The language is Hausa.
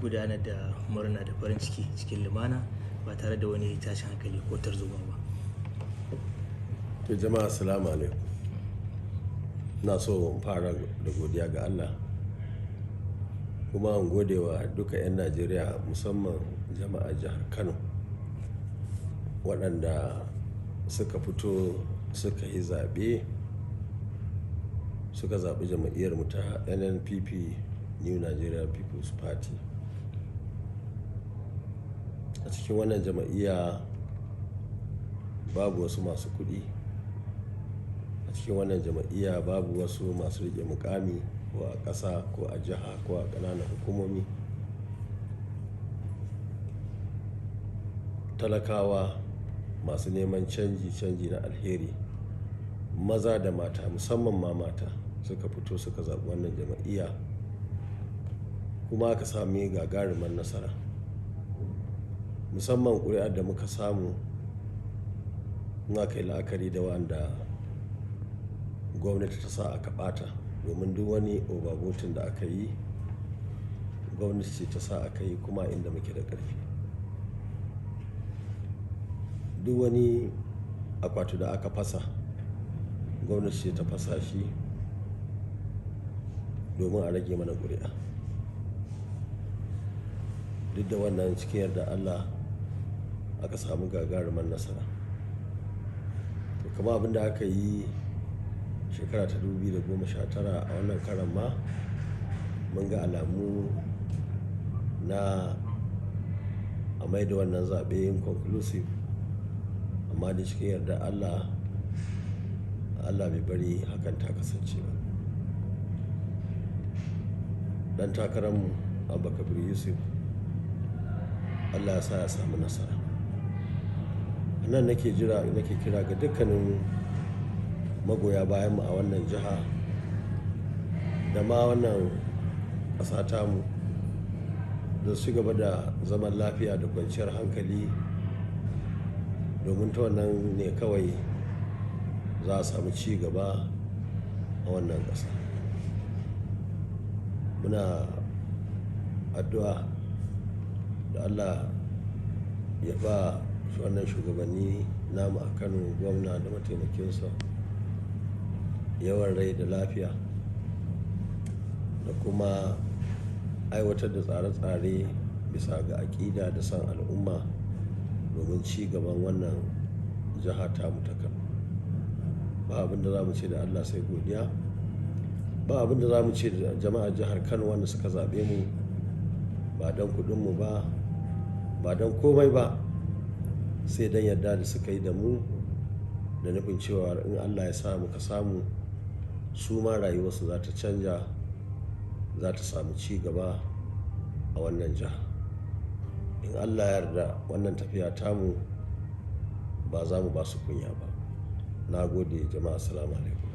gudanar da murna da farin ciki cikin lumana ba tare da wani tashin hankali ko tarzoma ba. To jama'a assalamu alaikum. Na so in fara da godiya ga Allah kuma in gode wa duka 'yan Najeriya musamman jama'a jihar Kano waɗanda suka fito suka yi zaɓe suka zaɓi jam'iyyar mu ta NNPP New Nigeria People's Party. A cikin wannan jam'iyya babu wasu masu kuɗi, a cikin wannan jam'iyya babu wasu masu riƙe mukami ko a ƙasa ko a jiha ko a ƙananan hukumomi. Talakawa masu neman canji na alheri, maza da mata musamman ma mata suka fito suka zaɓi wannan jam'iyya kuma aka sami gagarumar nasara. Musamman ƙuri'ar da muka samu in aka yi la'akari da wanda gwamnati ta sa aka ɓata, domin duk wani overvoting da aka yi gwamnati ce ta sa aka yi kuma inda muke da ƙarfi. Duk wani akwati da aka fasa gwamnati ce ta fasa shi domin a rage mana ƙuri'a. Duk da wannan cikin yarda Allah aka samu gagarumar nasara. To kama abin da aka yi shekara ta 2019 a wannan karan ma mun ga alamu na a mai da wannan zaɓe inconclusive, amma da cikin yarda Allah bai bari hakan ta kasance ba. Dan takararmu Abba Kabir Yusuf Allah ya sa ya samu nasara. Nan nake kira ga dukkanin magoya bayan mu a wannan jiha da ma wannan ƙasa tamu da su gaba da zaman lafiya da kwanciyar hankali, domin ta wannan ne kawai za a samu ci gaba a wannan ƙasa. Muna addu'a da Allah ya ba wannan shugabanni namu a Kano, gwamna da mataimakinsa, yawan rai da lafiya da kuma aiwatar da tsare-tsare bisa ga aƙida da san al'umma domin ci gaban wannan jiha tamu ta Kano. Ba abin da za mu ce da Allah sai godiya, ba abin da za mu ce da jama'ar jihar Kano wanda suka zaɓe mu ba don kuɗinmu ba don komai ba, sai don yarda da suka yi da mu da nufin cewa in Allah ya sa muka samu su ma rayuwarsu za ta canja, za ta samu ci gaba a wannan jiha. In Allah ya yarda wannan tafiya tamu ba za mu ba su kunya ba. Na gode jama'a, assalamu alaikum.